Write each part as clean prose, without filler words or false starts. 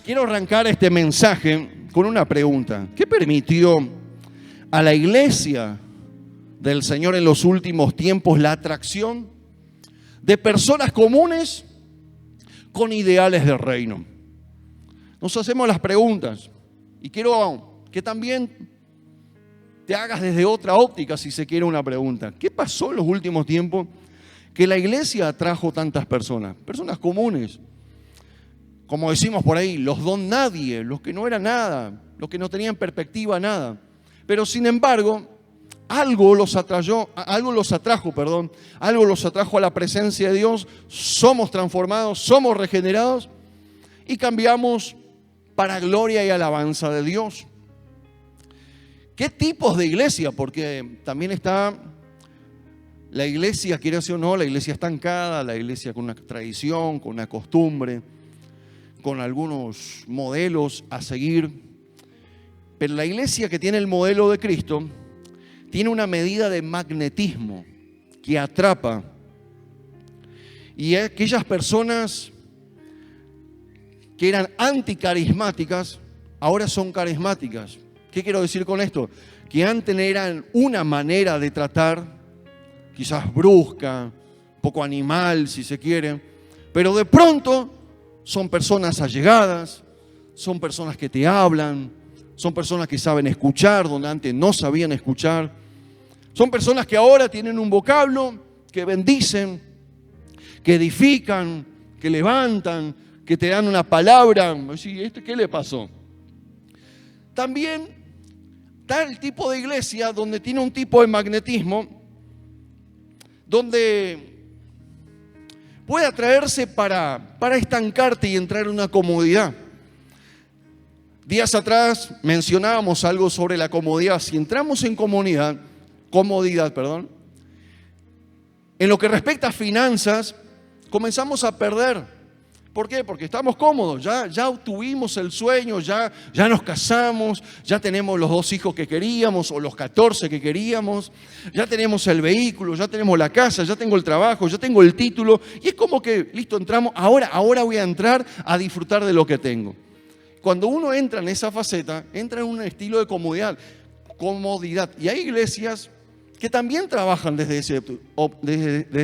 Quiero arrancar este mensaje con una pregunta. ¿Qué permitió a la iglesia del Señor en los últimos tiempos la atracción de personas comunes con ideales de reino? Nos hacemos las preguntas y quiero que también te hagas desde otra óptica, si se quiere, una pregunta. ¿Qué pasó en los últimos tiempos que la iglesia atrajo tantas personas? Personas comunes. Como decimos por ahí, los don nadie, los que no eran nada, los que no tenían perspectiva nada. Pero sin embargo, algo los atrajo a la presencia de Dios. Somos transformados, somos regenerados y cambiamos para gloria y alabanza de Dios. ¿Qué tipos de iglesia? Porque también está la iglesia, quiere decir o no, la iglesia estancada, la iglesia con una tradición, con una costumbre, con algunos modelos a seguir. Pero la iglesia que tiene el modelo de Cristo tiene una medida de magnetismo que atrapa. Y aquellas personas que eran anticarismáticas ahora son carismáticas. ¿Qué quiero decir con esto? Que antes eran una manera de tratar, quizás brusca, un poco animal si se quiere, pero de pronto son personas allegadas, son personas que te hablan, son personas que saben escuchar donde antes no sabían escuchar, son personas que ahora tienen un vocablo que bendicen, que edifican, que levantan, que te dan una palabra. ¿Qué le pasó? También está el tipo de iglesia donde tiene un tipo de magnetismo, donde puede atraerse para estancarte y entrar en una comodidad. Días atrás mencionábamos algo sobre la comodidad. Si entramos en comodidad, en lo que respecta a finanzas, comenzamos a perder. ¿Por qué? Porque estamos cómodos, ya obtuvimos el sueño, ya nos casamos, ya tenemos los 2 hijos que queríamos o los 14 que queríamos, ya tenemos el vehículo, ya tenemos la casa, ya tengo el trabajo, ya tengo el título y es como que, listo, entramos, ahora voy a entrar a disfrutar de lo que tengo. Cuando uno entra en esa faceta, entra en un estilo de comodidad. Y hay iglesias que también trabajan desde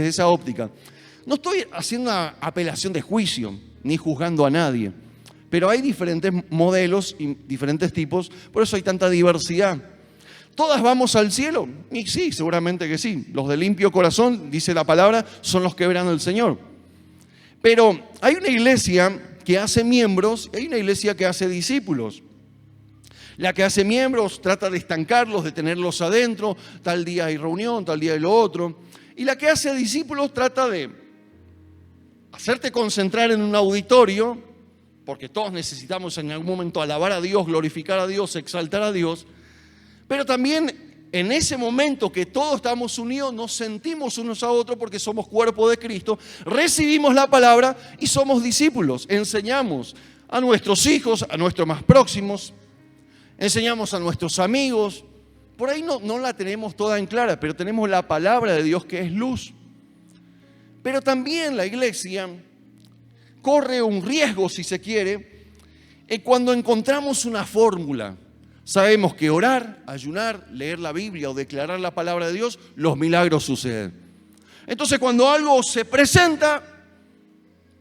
esa óptica. No estoy haciendo una apelación de juicio, ni juzgando a nadie, pero hay diferentes modelos y diferentes tipos, por eso hay tanta diversidad. ¿Todas vamos al cielo? Y sí, seguramente que sí. Los de limpio corazón, dice la palabra, son los que verán al Señor. Pero hay una iglesia que hace miembros y hay una iglesia que hace discípulos. La que hace miembros trata de estancarlos, de tenerlos adentro, tal día hay reunión, tal día hay lo otro. Y la que hace discípulos trata de hacerte concentrar en un auditorio, porque todos necesitamos en algún momento alabar a Dios, glorificar a Dios, exaltar a Dios, pero también en ese momento que todos estamos unidos, nos sentimos unos a otros porque somos cuerpo de Cristo, recibimos la palabra y somos discípulos, enseñamos a nuestros hijos, a nuestros más próximos, enseñamos a nuestros amigos. Por ahí no la tenemos toda en clara, pero tenemos la palabra de Dios que es luz. Pero también la iglesia corre un riesgo, si se quiere, cuando encontramos una fórmula. Sabemos que orar, ayunar, leer la Biblia o declarar la palabra de Dios, los milagros suceden. Entonces, cuando algo se presenta,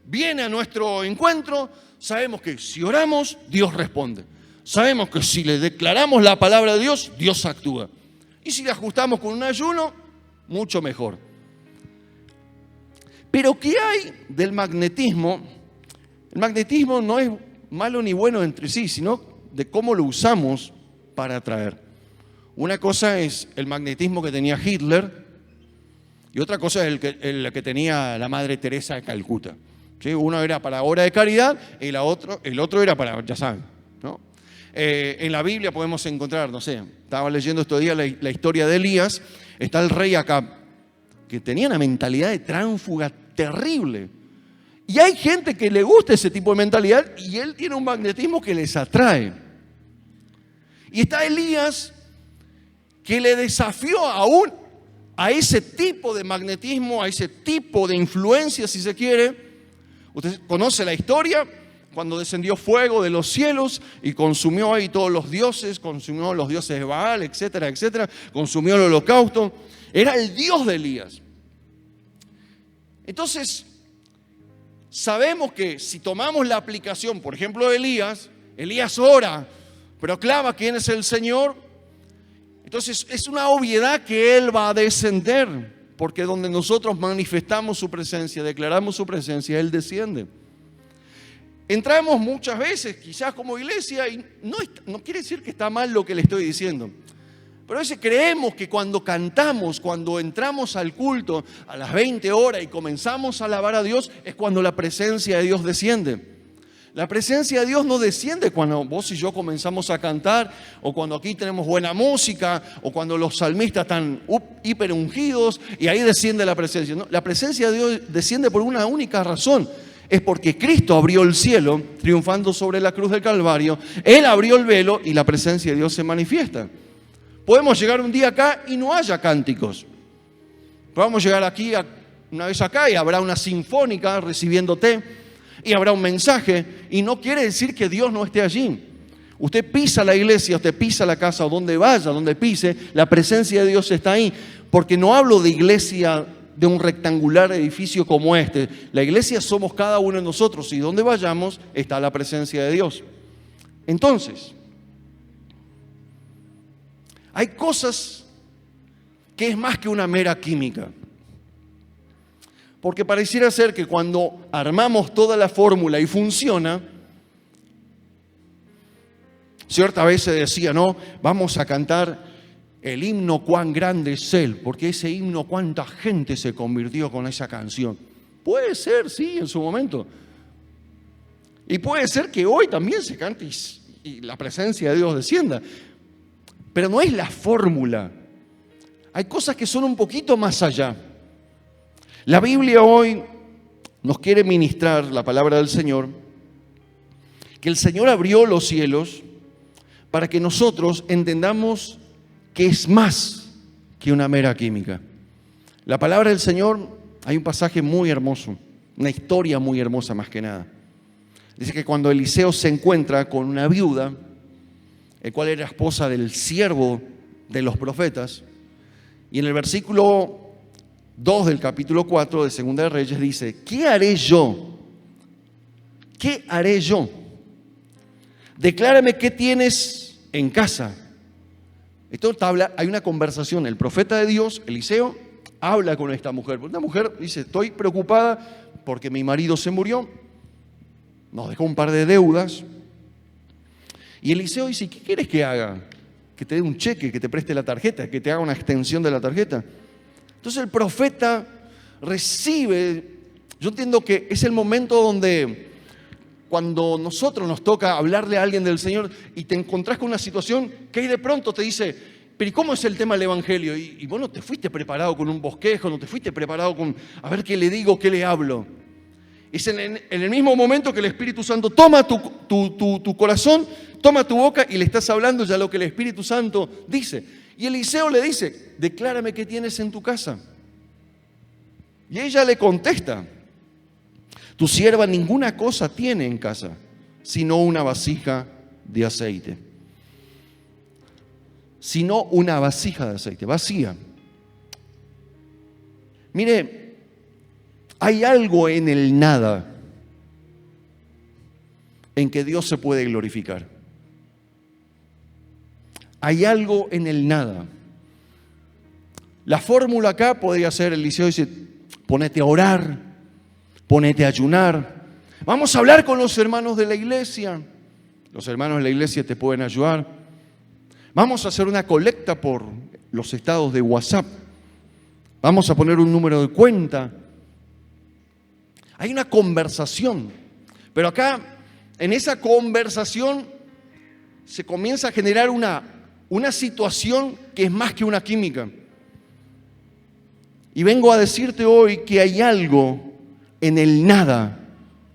viene a nuestro encuentro, sabemos que si oramos, Dios responde. Sabemos que si le declaramos la palabra de Dios, Dios actúa. Y si le ajustamos con un ayuno, mucho mejor. Pero ¿qué hay del magnetismo? El magnetismo no es malo ni bueno entre sí, sino de cómo lo usamos para atraer. Una cosa es el magnetismo que tenía Hitler y otra cosa es el que tenía la Madre Teresa de Calcuta. ¿Sí? Uno era para obra de caridad y el otro era para, ya saben, ¿no? En la Biblia podemos encontrar, no sé, estaba leyendo estos días la historia de Elías, está el rey Acab, que tenía una mentalidad de tránsfuga terrible. Y hay gente que le gusta ese tipo de mentalidad y él tiene un magnetismo que les atrae. Y está Elías que le desafió aún a ese tipo de magnetismo, a ese tipo de influencia, si se quiere. Usted conoce la historia, cuando descendió fuego de los cielos y consumió ahí todos los dioses, consumió los dioses de Baal, etcétera, etcétera, consumió el holocausto. Era el Dios de Elías. Entonces, sabemos que si tomamos la aplicación, por ejemplo, de Elías ora, proclama quién es el Señor. Entonces, es una obviedad que Él va a descender, porque donde nosotros manifestamos su presencia, declaramos su presencia, Él desciende. Entramos muchas veces, quizás como iglesia, y no quiere decir que está mal lo que le estoy diciendo, pero a veces creemos que cuando cantamos, cuando entramos al culto a las 20 horas y comenzamos a alabar a Dios, es cuando la presencia de Dios desciende. La presencia de Dios no desciende cuando vos y yo comenzamos a cantar, o cuando aquí tenemos buena música, o cuando los salmistas están hiper ungidos y ahí desciende la presencia. No, la presencia de Dios desciende por una única razón. Es porque Cristo abrió el cielo, triunfando sobre la cruz del Calvario. Él abrió el velo y la presencia de Dios se manifiesta. Podemos llegar un día acá y no haya cánticos. Podemos llegar aquí una vez acá y habrá una sinfónica recibiéndote y habrá un mensaje, y no quiere decir que Dios no esté allí. Usted pisa la iglesia, usted pisa la casa, o donde vaya, donde pise, la presencia de Dios está ahí. Porque no hablo de iglesia de un rectangular edificio como este. La iglesia somos cada uno de nosotros, y donde vayamos está la presencia de Dios. Entonces, hay cosas que es más que una mera química. Porque pareciera ser que cuando armamos toda la fórmula y funciona, cierta vez se decía, no, vamos a cantar el himno Cuán grande es Él, porque ese himno, cuánta gente se convirtió con esa canción. Puede ser, sí, en su momento. Y puede ser que hoy también se cante y la presencia de Dios descienda. Pero no es la fórmula. Hay cosas que son un poquito más allá. La Biblia hoy nos quiere ministrar la palabra del Señor, que el Señor abrió los cielos para que nosotros entendamos que es más que una mera química. La palabra del Señor, hay un pasaje muy hermoso, una historia muy hermosa más que nada. Dice que cuando Eliseo se encuentra con una viuda, el cual era esposa del siervo de los profetas, y en el versículo 2 del capítulo 4 de Segunda de Reyes dice, ¿qué haré yo? ¿Qué haré yo? Declárame qué tienes en casa. Esto hay una conversación, el profeta de Dios, Eliseo, habla con esta mujer. Una mujer dice, estoy preocupada porque mi marido se murió, nos dejó un par de deudas. Y Eliseo dice, ¿qué quieres que haga? Que te dé un cheque, que te preste la tarjeta, que te haga una extensión de la tarjeta. Entonces el profeta recibe, yo entiendo que es el momento donde cuando nosotros nos toca hablarle a alguien del Señor y te encontrás con una situación que ahí de pronto te dice, pero ¿y cómo es el tema del Evangelio? Y vos no te fuiste preparado con un bosquejo, no te fuiste preparado con, a ver qué le digo, qué le hablo. Es en el mismo momento que el Espíritu Santo toma tu corazón, toma tu boca y le estás hablando ya lo que el Espíritu Santo dice. Y Eliseo le dice, declárame qué tienes en tu casa. Y ella le contesta, tu sierva ninguna cosa tiene en casa, sino una vasija de aceite. Sino una vasija de aceite, vacía. Mire, hay algo en el nada en que Dios se puede glorificar. Hay algo en el nada. La fórmula acá podría ser, Eliseo dice, ponete a orar, ponete a ayunar. Vamos a hablar con los hermanos de la iglesia. Los hermanos de la iglesia te pueden ayudar. Vamos a hacer una colecta por los estados de WhatsApp. Vamos a poner un número de cuenta. Hay una conversación. Pero acá, en esa conversación, se comienza a generar una situación que es más que una química. Y vengo a decirte hoy que hay algo en el nada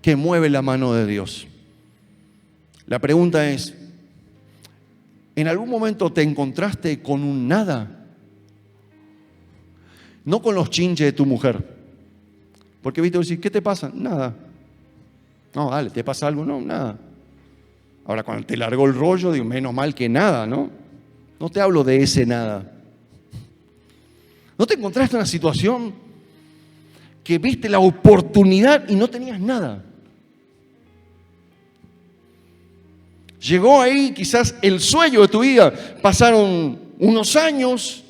que mueve la mano de Dios. La pregunta es, ¿en algún momento te encontraste con un nada? No con los chinches de tu mujer. Porque viste, decir, ¿qué te pasa? Nada. No, dale, ¿te pasa algo? No, nada. Ahora, cuando te largó el rollo, digo, menos mal que nada, ¿no? No te hablo de ese nada. ¿No te encontraste en una situación que viste la oportunidad y no tenías nada? Llegó ahí quizás el sueño de tu vida. Pasaron unos años,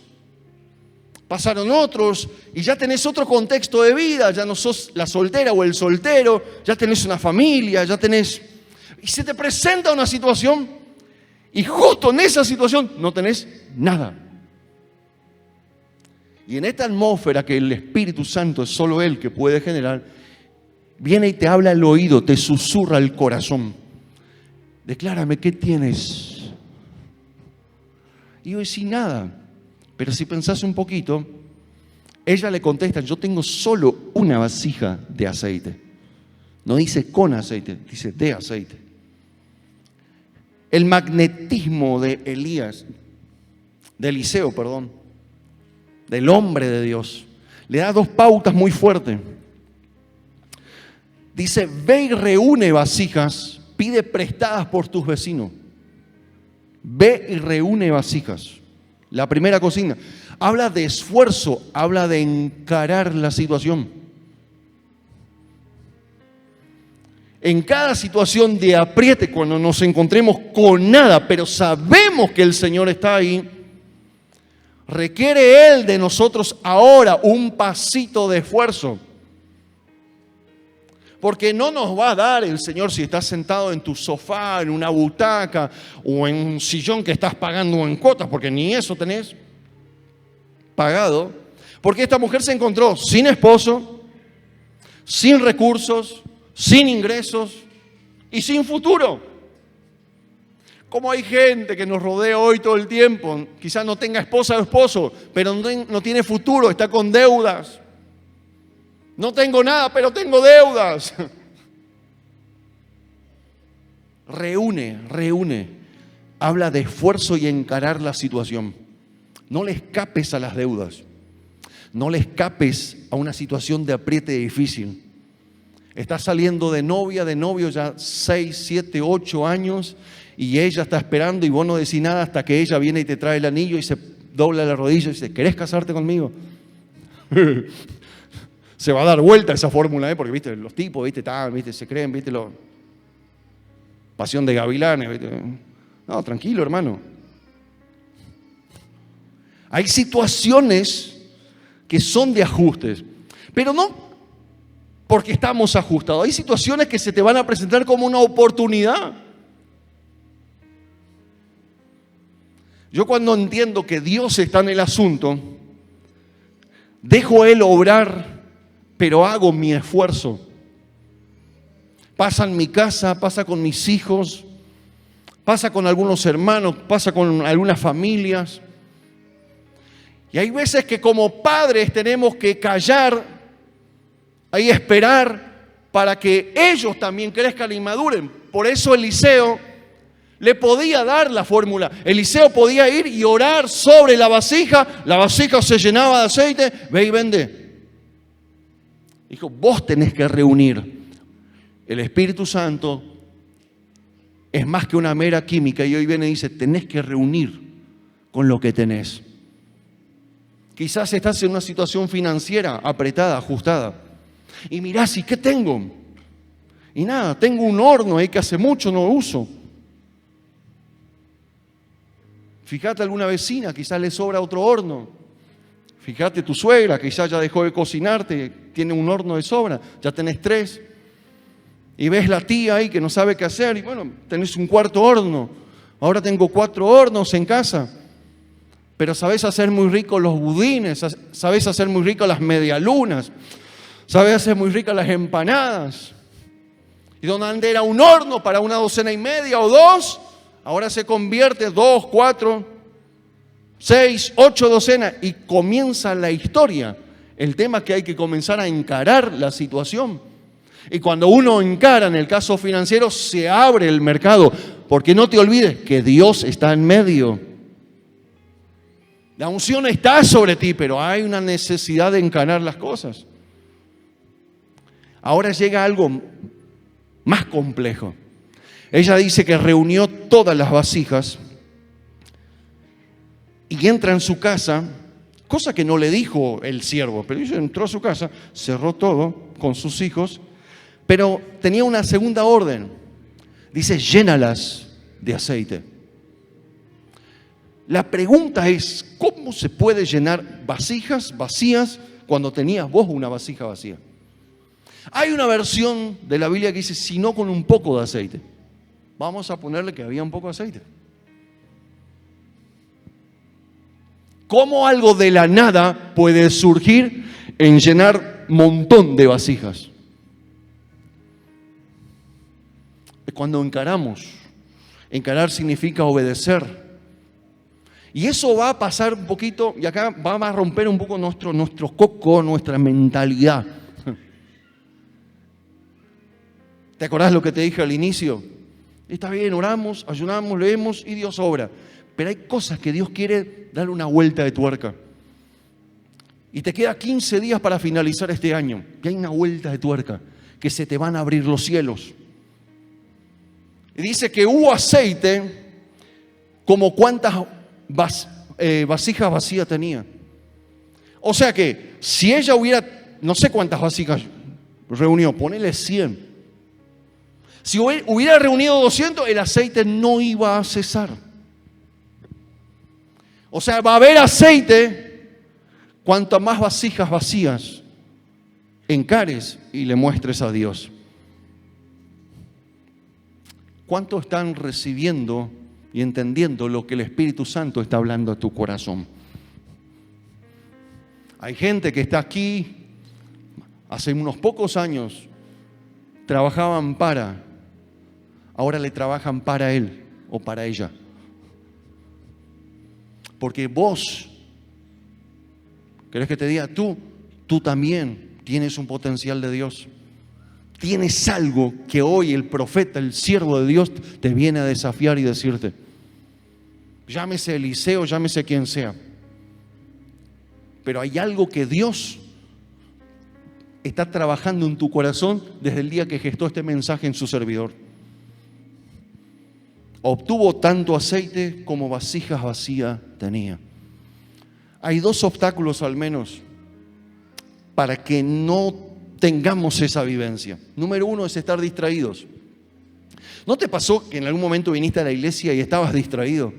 pasaron otros y ya tenés otro contexto de vida. Ya no sos la soltera o el soltero, ya tenés una familia, ya tenés... Y se te presenta una situación y justo en esa situación no tenés nada. Y en esta atmósfera que el Espíritu Santo es solo Él que puede generar, viene y te habla al oído, te susurra el corazón. Declárame, ¿qué tienes? Y yo decía nada. Pero si pensás un poquito, ella le contesta, yo tengo solo una vasija de aceite. No dice con aceite, dice de aceite. El magnetismo de Eliseo, del hombre de Dios, le da dos pautas muy fuertes. Dice, ve y reúne vasijas, pide prestadas por tus vecinos. Ve y reúne vasijas. La primera consigna. Habla de esfuerzo, habla de encarar la situación. En cada situación de apriete, cuando nos encontremos con nada, pero sabemos que el Señor está ahí, requiere Él de nosotros ahora un pasito de esfuerzo. Porque no nos va a dar el Señor si estás sentado en tu sofá, en una butaca o en un sillón que estás pagando en cuotas, porque ni eso tenés pagado. Porque esta mujer se encontró sin esposo, sin recursos, sin ingresos y sin futuro. Como hay gente que nos rodea hoy todo el tiempo, quizás no tenga esposa o esposo, pero no tiene futuro, está con deudas. No tengo nada, pero tengo deudas. Reúne. Habla de esfuerzo y encarar la situación. No le escapes a las deudas. No le escapes a una situación de apriete difícil. Estás saliendo de novia, de novio ya 6, 7, 8 años y ella está esperando y vos no decís nada hasta que ella viene y te trae el anillo y se dobla la rodilla y dice, ¿querés casarte conmigo? Se va a dar vuelta esa fórmula, porque viste, los tipos, viste, se creen, viste, pasión de gavilanes, ¿viste? No, tranquilo, hermano. Hay situaciones que son de ajustes, pero no porque estamos ajustados. Hay situaciones que se te van a presentar como una oportunidad. Yo cuando entiendo que Dios está en el asunto, dejo a Él obrar, pero hago mi esfuerzo. Pasa en mi casa, pasa con mis hijos, pasa con algunos hermanos, pasa con algunas familias. Y hay veces que como padres tenemos que callar, ahí esperar para que ellos también crezcan y maduren. Por eso Eliseo le podía dar la fórmula. Eliseo podía ir y orar sobre la vasija se llenaba de aceite, ve y vende. Dijo, vos tenés que reunir. El Espíritu Santo es más que una mera química y hoy viene y dice, tenés que reunir con lo que tenés. Quizás estás en una situación financiera apretada, ajustada. Y mirás, ¿y qué tengo? Y nada, tengo un horno ahí que hace mucho no uso. Fíjate alguna vecina, quizás le sobra otro horno. Fíjate tu suegra, quizás ya dejó de cocinarte, tiene un horno de sobra, ya tenés 3. Y ves la tía ahí que no sabe qué hacer, y bueno, tenés un cuarto horno. Ahora tengo 4 hornos en casa. Pero sabés hacer muy rico los budines, sabés hacer muy rico las medialunas, sabés hacer muy ricas las empanadas. Y donde antes era un horno para una docena y media o 2, ahora se convierte 2, 4, 6, 8 docenas y comienza la historia. El tema es que hay que comenzar a encarar la situación. Y cuando uno encara, en el caso financiero, se abre el mercado. Porque no te olvides que Dios está en medio. La unción está sobre ti, pero hay una necesidad de encarar las cosas. Ahora llega algo más complejo. Ella dice que reunió todas las vasijas y entra en su casa, cosa que no le dijo el siervo, pero ella entró a su casa, cerró todo con sus hijos, pero tenía una segunda orden. Dice, llénalas de aceite. La pregunta es, ¿cómo se puede llenar vasijas vacías cuando tenías vos una vasija vacía? Hay una versión de la Biblia que dice, si no con un poco de aceite. Vamos a ponerle que había un poco de aceite. ¿Cómo algo de la nada puede surgir en llenar un montón de vasijas? Es cuando encaramos. Encarar significa obedecer. Y eso va a pasar un poquito, y acá va a romper un poco nuestro coco, nuestra mentalidad. ¿Te acordás lo que te dije al inicio? Está bien, oramos, ayunamos, leemos y Dios obra. Pero hay cosas que Dios quiere darle una vuelta de tuerca. Y te queda 15 días para finalizar este año. Y hay una vuelta de tuerca, que se te van a abrir los cielos. Y dice que hubo aceite como cuántas vasijas vacías tenía. O sea que si ella hubiera, no sé cuántas vasijas reunió, ponele 100. Si hubiera reunido 200, el aceite no iba a cesar. O sea, va a haber aceite cuanto más vasijas vacías encares y le muestres a Dios. ¿Cuánto están recibiendo y entendiendo lo que el Espíritu Santo está hablando a tu corazón? Hay gente que está aquí, hace unos pocos años trabajaban para, ahora le trabajan para él o para ella. Porque vos, ¿querés que te diga? Tú también tienes un potencial de Dios. Tienes algo que hoy el profeta, el siervo de Dios, te viene a desafiar y decirte. Llámese Eliseo, llámese quien sea. Pero hay algo que Dios está trabajando en tu corazón desde el día que gestó este mensaje en su servidor. Obtuvo tanto aceite como vasijas vacías tenía. Hay dos obstáculos al menos para que no tengamos esa vivencia. Número uno es estar distraídos. ¿No te pasó que en algún momento viniste a la iglesia y estabas distraído?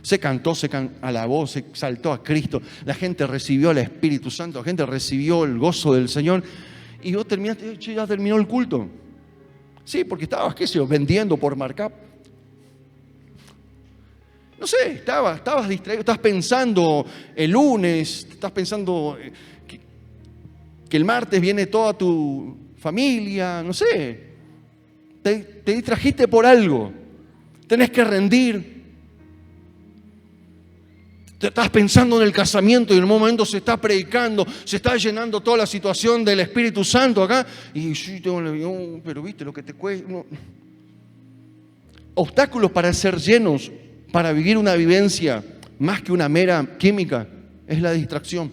Se cantó, alabó, se exaltó a Cristo, la gente recibió al Espíritu Santo, la gente recibió el gozo del Señor y vos terminaste, ya terminó el culto. Sí, porque estabas, qué sé yo, vendiendo por markup. No sé, estabas distraído, estás pensando el lunes, estás pensando que el martes viene toda tu familia, no sé. Te distrajiste por algo, tenés que rendir. Te estás pensando en el casamiento y en un momento se está predicando, se está llenando toda la situación del Espíritu Santo acá. Y sí, pero viste lo que te cuesta. No. Obstáculos para ser llenos, para vivir una vivencia más que una mera química, es la distracción.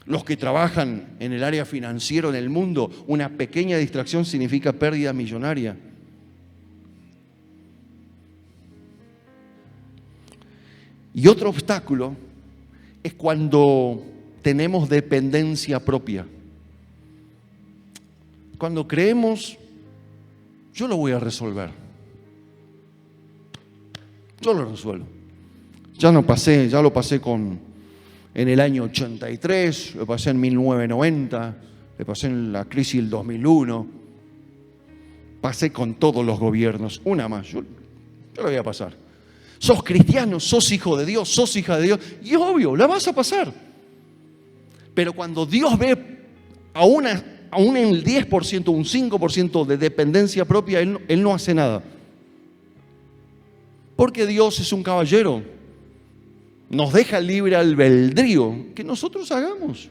Los que trabajan en el área financiera en el mundo, una pequeña distracción significa pérdida millonaria. Y otro obstáculo es cuando tenemos dependencia propia. Cuando creemos, yo lo voy a resolver. Yo lo resuelvo. Ya lo pasé en el año 83, lo pasé en 1990, lo pasé en la crisis del 2001, pasé con todos los gobiernos, una más, yo lo voy a pasar. Sos cristiano, sos hijo de Dios, sos hija de Dios, y es obvio, la vas a pasar. Pero cuando Dios ve aún en el 10%, un 5% de dependencia propia, Él no hace nada. Porque Dios es un caballero. Nos deja libre albedrío que nosotros hagamos.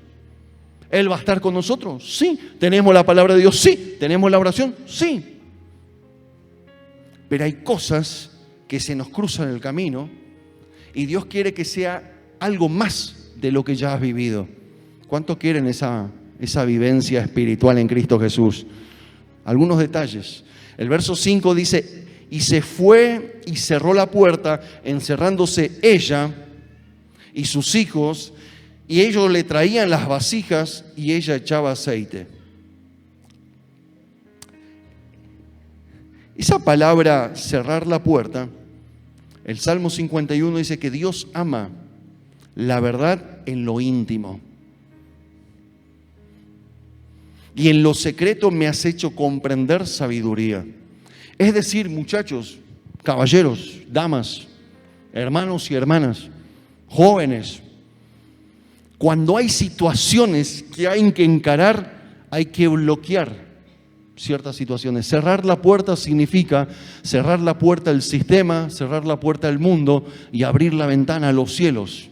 Él va a estar con nosotros, sí. Tenemos la palabra de Dios, sí. Tenemos la oración, sí. Pero hay cosas que se nos cruzan en el camino y Dios quiere que sea algo más de lo que ya has vivido. ¿Cuántos quieren esa vivencia espiritual en Cristo Jesús? algunos detalles. El verso 5 dice, y se fue y cerró la puerta, encerrándose ella y sus hijos, y ellos le traían las vasijas y ella echaba aceite. Esa palabra, cerrar la puerta, el Salmo 51 dice que Dios ama la verdad en lo íntimo. Y en lo secreto me has hecho comprender sabiduría. Es decir, muchachos, caballeros, damas, hermanos y hermanas, jóvenes, cuando hay situaciones que hay que encarar, hay que bloquear ciertas situaciones. Cerrar la puerta significa cerrar la puerta al sistema, cerrar la puerta al mundo y abrir la ventana a los cielos.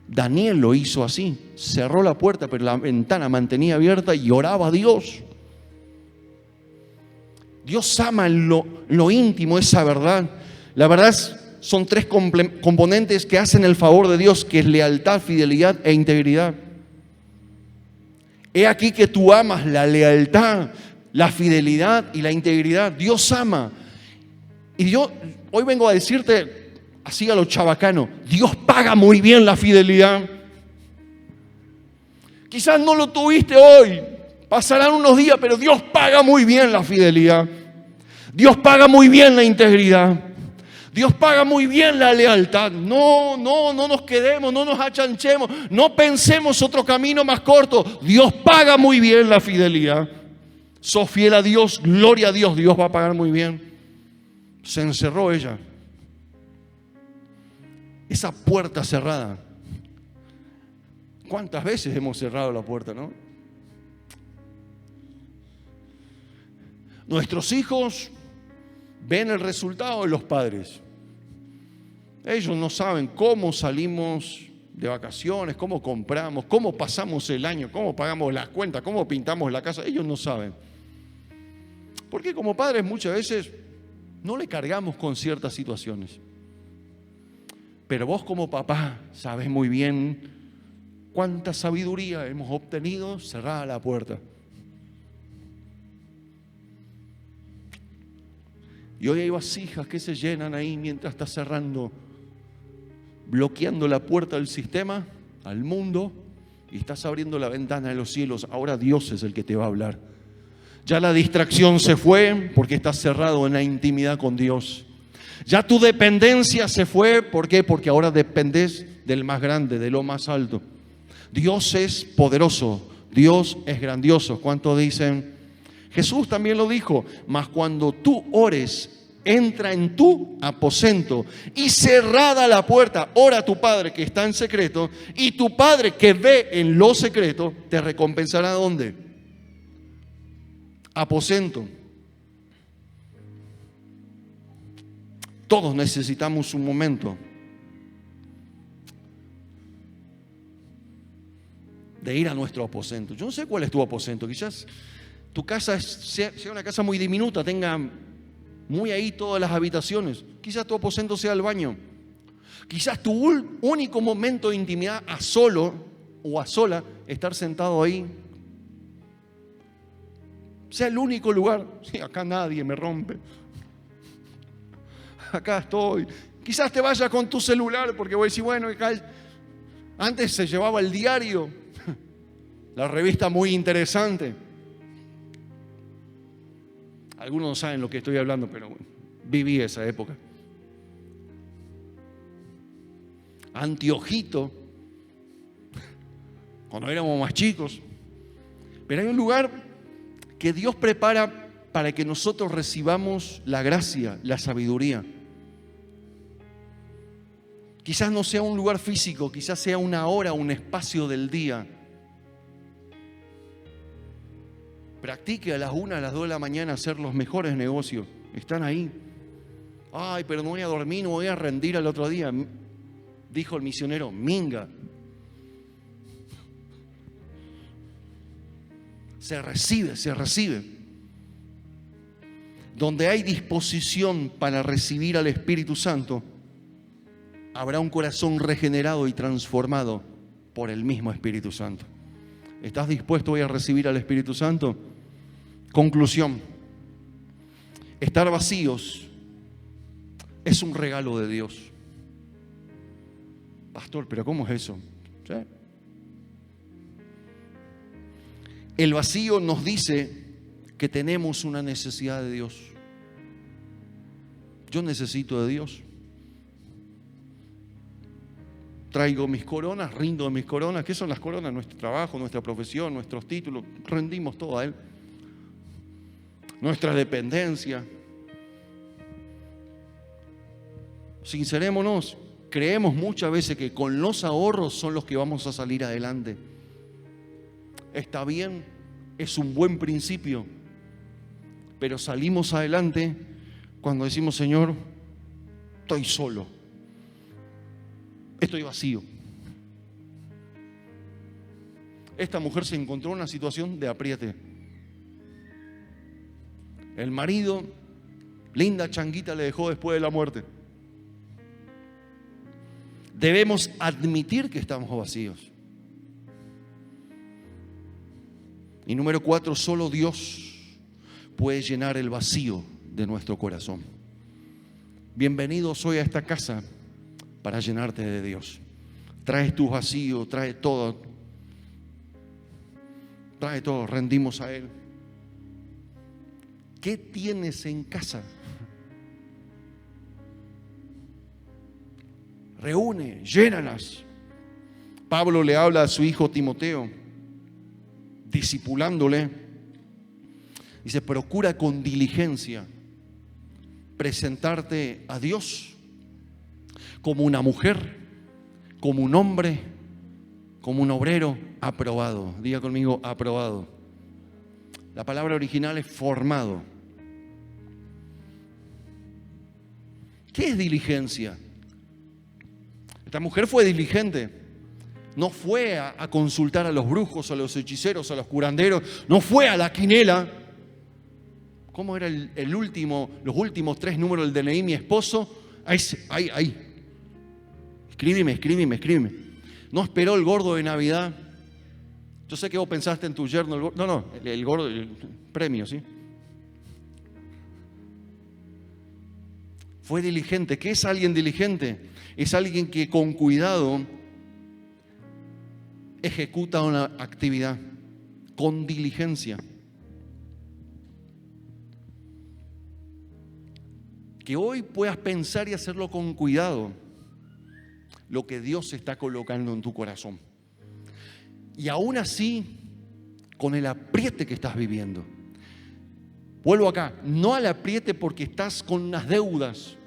Daniel lo hizo así, cerró la puerta, pero la ventana mantenía abierta y oraba a Dios. Dios ama en lo íntimo esa verdad. La verdad son tres componentes que hacen el favor de Dios, que es lealtad, fidelidad e integridad. He aquí que tú amas la lealtad, la fidelidad y la integridad. Dios ama. Y yo hoy vengo a decirte así a lo chabacano, Dios paga muy bien la fidelidad. Quizás no lo tuviste hoy, pasarán unos días, pero Dios paga muy bien la fidelidad. Dios paga muy bien la integridad. Dios paga muy bien la lealtad. No nos quedemos, no nos achanchemos, no pensemos otro camino más corto. Dios paga muy bien la fidelidad. Sos fiel a Dios, gloria a Dios, Dios va a pagar muy bien. Se encerró ella. Esa puerta cerrada. ¿Cuántas veces hemos cerrado la puerta, no? Nuestros hijos ven el resultado de los padres. Ellos no saben cómo salimos de vacaciones, cómo compramos, cómo pasamos el año, cómo pagamos las cuentas, cómo pintamos la casa. Ellos no saben. Porque como padres muchas veces no le cargamos con ciertas situaciones. Pero vos como papá sabés muy bien cuánta sabiduría hemos obtenido cerrada la puerta. Y hoy hay vasijas que se llenan ahí mientras estás cerrando, bloqueando la puerta del sistema, al mundo, y estás abriendo la ventana de los cielos. Ahora Dios es el que te va a hablar. Ya la distracción se fue porque estás cerrado en la intimidad con Dios. Ya tu dependencia se fue. ¿Por qué? Porque ahora dependes del más grande, de lo más alto. Dios es poderoso, Dios es grandioso. ¿Cuántos dicen? Jesús también lo dijo, mas cuando tú ores, entra en tu aposento y cerrada la puerta, ora a tu Padre que está en secreto, y tu Padre que ve en lo secreto te recompensará. ¿Dónde? Aposento. Todos necesitamos un momento de ir a nuestro aposento. Yo no sé cuál es tu aposento. Quizás tu casa sea una casa muy diminuta, tenga muy ahí todas las habitaciones. Quizás tu aposento sea el baño. Quizás tu único momento de intimidad a solo o a sola, estar sentado ahí, sea el único lugar. Sí, acá nadie me rompe. Acá estoy. Quizás te vayas con tu celular porque voy a decir, bueno, antes se llevaba el diario, la revista muy interesante. Algunos no saben lo que estoy hablando, pero bueno, viví esa época. Anteojito, cuando éramos más chicos. Pero hay un lugar que Dios prepara para que nosotros recibamos la gracia, la sabiduría. Quizás no sea un lugar físico, quizás sea una hora, un espacio del día. Practique a las 1, a las 2 de la mañana hacer los mejores negocios. Están ahí. Ay, pero no voy a dormir, no voy a rendir al otro día. Dijo el misionero, minga. Se recibe. Donde hay disposición para recibir al Espíritu Santo, habrá un corazón regenerado y transformado por el mismo Espíritu Santo. ¿Estás dispuesto hoy a recibir al Espíritu Santo? Conclusión. Estar vacíos es un regalo de Dios. Pastor, ¿pero cómo es eso? ¿Sí? El vacío nos dice que tenemos una necesidad de Dios. Yo necesito de Dios. Traigo mis coronas, rindo mis coronas. ¿Qué son las coronas? Nuestro trabajo, nuestra profesión, nuestros títulos. Rendimos todo a Él. Nuestra dependencia. Sincerémonos, creemos muchas veces que con los ahorros son los que vamos a salir adelante. Está bien, es un buen principio, pero salimos adelante cuando decimos: Señor, estoy solo, estoy vacío. Esta mujer se encontró en una situación de apriete. El marido, linda changuita, le dejó después de la muerte. Debemos admitir que estamos vacíos. Y número 4, solo Dios puede llenar el vacío de nuestro corazón. Bienvenidos hoy a esta casa para llenarte de Dios. Traes tus vacíos, trae todo, rendimos a Él. ¿Qué tienes en casa? Reúne, llénalas. Pablo le habla a su hijo Timoteo, discipulándole. Dice: procura con diligencia presentarte a Dios como una mujer, como un hombre, como un obrero aprobado. Diga conmigo: aprobado. La palabra original es formado. ¿Qué es diligencia? Esta mujer fue diligente. No fue a consultar a los brujos, a los hechiceros, a los curanderos. No fue a la quinela. ¿Cómo era los últimos 3 números del DNI, mi esposo? Ahí. Escríbeme. No esperó el gordo de Navidad. Yo sé que vos pensaste en tu yerno. El gordo, el premio, ¿sí? Fue diligente. ¿Qué es alguien diligente? Es alguien que con cuidado ejecuta una actividad, con diligencia. Que hoy puedas pensar y hacerlo con cuidado lo que Dios está colocando en tu corazón. Y aún así, con el apriete que estás viviendo. Vuelvo acá, no al apriete porque estás con unas deudas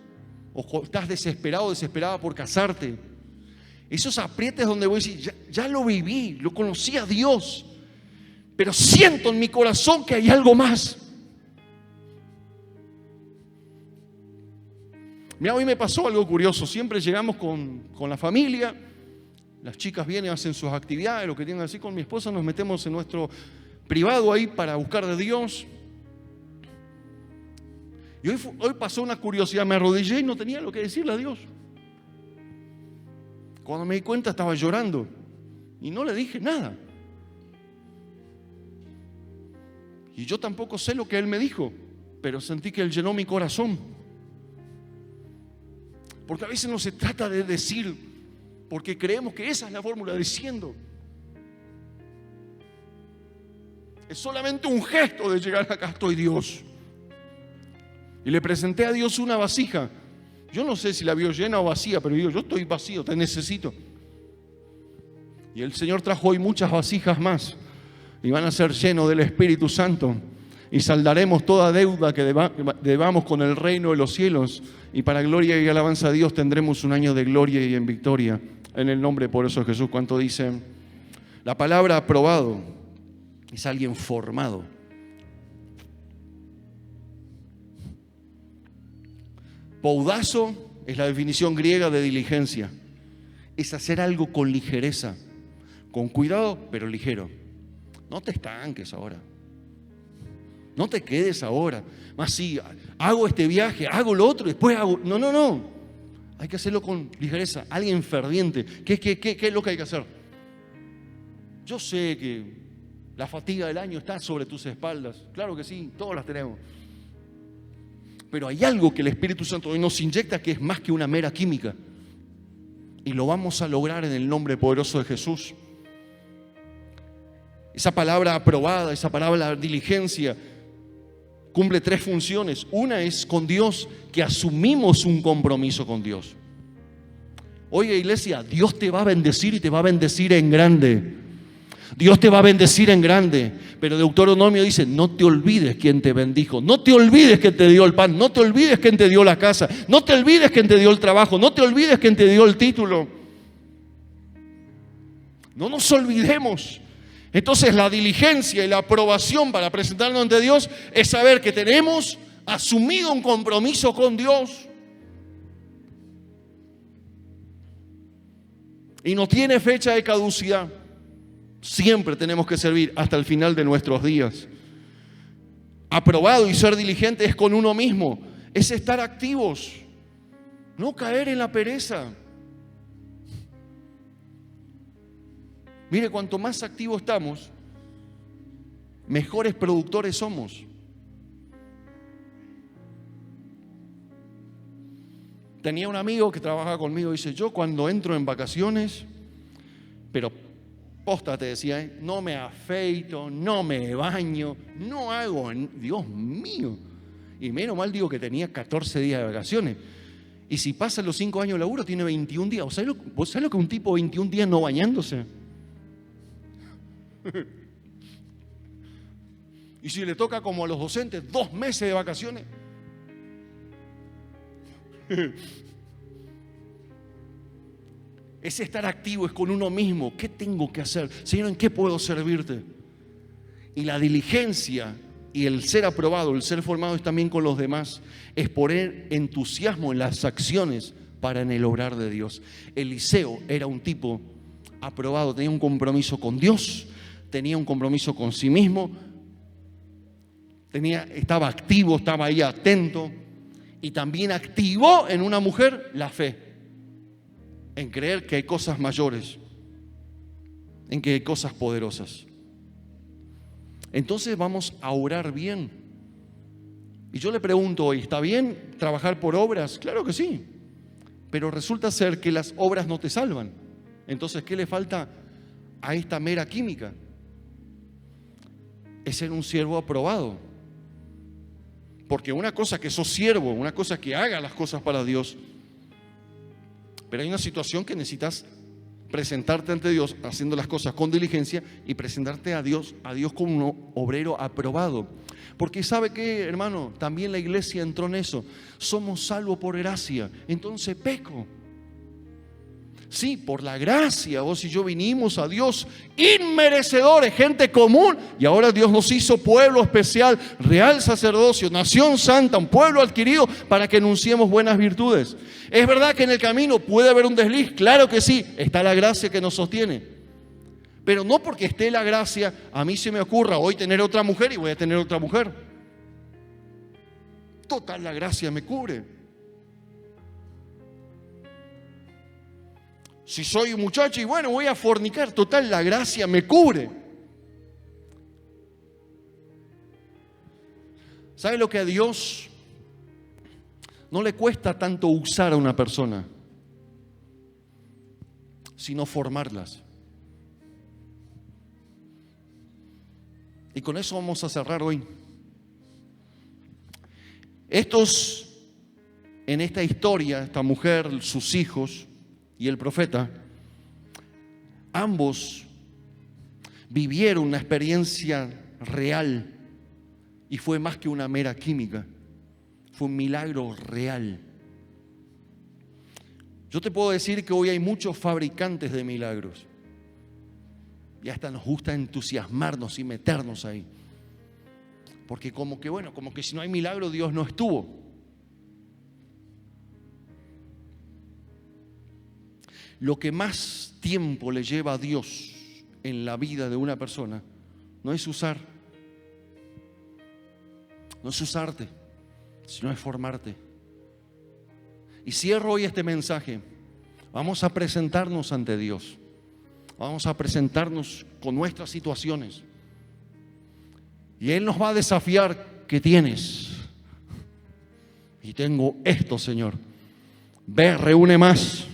o estás desesperado, desesperada por casarte. Esos aprietes donde voy a decir: ya lo viví, lo conocí a Dios, pero siento en mi corazón que hay algo más. Mira, hoy me pasó algo curioso. Siempre llegamos con la familia, las chicas vienen, hacen sus actividades, lo que tienen así. Con mi esposa nos metemos en nuestro privado ahí para buscar de Dios. Y hoy pasó una curiosidad, me arrodillé y no tenía lo que decirle a Dios. Cuando me di cuenta estaba llorando y no le dije nada. Y yo tampoco sé lo que Él me dijo, pero sentí que Él llenó mi corazón. Porque a veces no se trata de decir, porque creemos que esa es la fórmula, diciendo. Es solamente un gesto de llegar acá: estoy Dios. Y le presenté a Dios una vasija. Yo no sé si la vio llena o vacía, pero digo: yo estoy vacío, te necesito. Y el Señor trajo hoy muchas vasijas más. Y van a ser llenos del Espíritu Santo. Y saldaremos toda deuda que debamos con el reino de los cielos. Y para gloria y alabanza a Dios tendremos un año de gloria y en victoria. En el nombre poderoso de Jesús. ¿Cuánto dicen? La palabra aprobado es alguien formado. Poudazo es la definición griega de diligencia. Es hacer algo con ligereza, con cuidado, pero ligero. No te estanques ahora. No te quedes ahora. Más sí, hago este viaje, hago lo otro, después hago... No. Hay que hacerlo con ligereza. Alguien ferviente. ¿Qué es lo que hay que hacer? Yo sé que La fatiga del año está sobre tus espaldas. Claro que sí, todos las tenemos. Pero hay algo que el Espíritu Santo hoy nos inyecta que es más que una mera química. Y lo vamos a lograr en el nombre poderoso de Jesús. Esa palabra aprobada, esa palabra diligencia, cumple 3 funciones. Una es con Dios, que asumimos un compromiso con Dios. Oye, iglesia, Dios te va a bendecir y te va a bendecir en grande. Dios te va a bendecir en grande. Pero Deuteronomio dice, no te olvides quién te bendijo. No te olvides quién te dio el pan. No te olvides quién te dio la casa. No te olvides quién te dio el trabajo. No te olvides quién te dio el título. No nos olvidemos. Entonces la diligencia y la aprobación para presentarnos ante Dios es saber que tenemos asumido un compromiso con Dios. Y no tiene fecha de caducidad. Siempre tenemos que servir hasta el final de nuestros días. Aprobado y ser diligente es con uno mismo. Es estar activos. No caer en la pereza. Mire, cuanto más activos estamos, mejores productores somos. Tenía un amigo que trabajaba conmigo y dice, yo cuando entro en vacaciones, pero posta te decía, no me afeito, no me baño, no hago, Dios mío. Y menos mal digo que tenía 14 días de vacaciones. Y si pasan los 5 años de laburo, tiene 21 días. ¿Vos sabés lo que un tipo 21 días no bañándose? Y si le toca como a los docentes 2 meses de vacaciones. Es estar activo, es con uno mismo. ¿Qué tengo que hacer? Señor, ¿en qué puedo servirte? Y la diligencia y el ser aprobado, el ser formado es también con los demás. Es poner entusiasmo en las acciones para en el obrar de Dios. Eliseo era un tipo aprobado, tenía un compromiso con Dios, tenía un compromiso con sí mismo, estaba activo, estaba ahí atento, y también activó en una mujer la fe, en creer que hay cosas mayores, en que hay cosas poderosas. Entonces vamos a orar bien. Y yo le pregunto hoy, ¿está bien trabajar por obras? Claro que sí, pero resulta ser que las obras no te salvan. Entonces, ¿qué le falta a esta mera química? Es ser un siervo aprobado. Porque una cosa es que sos siervo, una cosa es que haga las cosas para Dios, pero hay una situación que necesitas presentarte ante Dios haciendo las cosas con diligencia y presentarte a Dios como un obrero aprobado. Porque ¿sabe qué, hermano? También la iglesia entró en eso. Somos salvos por gracia, entonces peco. Sí, por la gracia, vos y yo vinimos a Dios inmerecedores, gente común, y ahora Dios nos hizo pueblo especial, real sacerdocio, nación santa, un pueblo adquirido para que anunciemos buenas virtudes. ¿Es verdad que en el camino puede haber un desliz? Claro que sí, está la gracia que nos sostiene. Pero no porque esté la gracia, a mí se me ocurra hoy tener otra mujer y voy a tener otra mujer. Total, la gracia me cubre. Si soy un muchacho y bueno, voy a fornicar, total, la gracia me cubre. ¿Sabe lo que a Dios no le cuesta tanto usar a una persona, sino formarlas? Y con eso vamos a cerrar hoy. En esta historia, esta mujer, sus hijos y el profeta, ambos vivieron una experiencia real y fue más que una mera química, fue un milagro real. Yo te puedo decir que hoy hay muchos fabricantes de milagros y hasta nos gusta entusiasmarnos y meternos ahí, porque como que si no hay milagro Dios no estuvo. Lo que más tiempo le lleva a Dios en la vida de una persona no es usarte, sino es formarte. Y cierro hoy este mensaje. Vamos a presentarnos ante Dios. Vamos a presentarnos con nuestras situaciones. Y Él nos va a desafiar. ¿Qué tienes? Y tengo esto, Señor. Ve, reúne más.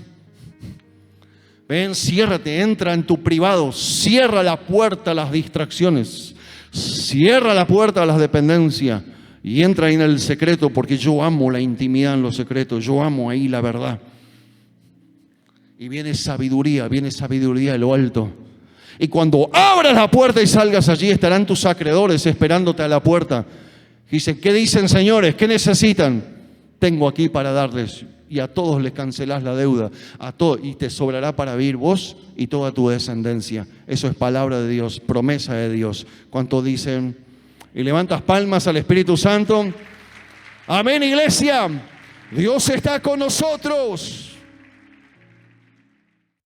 Ven, ciérrate, entra en tu privado. Cierra la puerta a las distracciones. Cierra la puerta a las dependencias. Y entra ahí en el secreto, porque yo amo la intimidad en los secretos. Yo amo ahí la verdad. Y viene sabiduría de lo alto. Y cuando abras la puerta y salgas allí, estarán tus acreedores esperándote a la puerta. Dicen, ¿qué dicen, señores? ¿Qué necesitan? Tengo aquí para darles. Y a todos les cancelás la deuda. A todos, y te sobrará para vivir vos y toda tu descendencia. Eso es palabra de Dios, promesa de Dios. ¿Cuántos dicen? Y levantas palmas al Espíritu Santo. Amén, iglesia. Dios está con nosotros.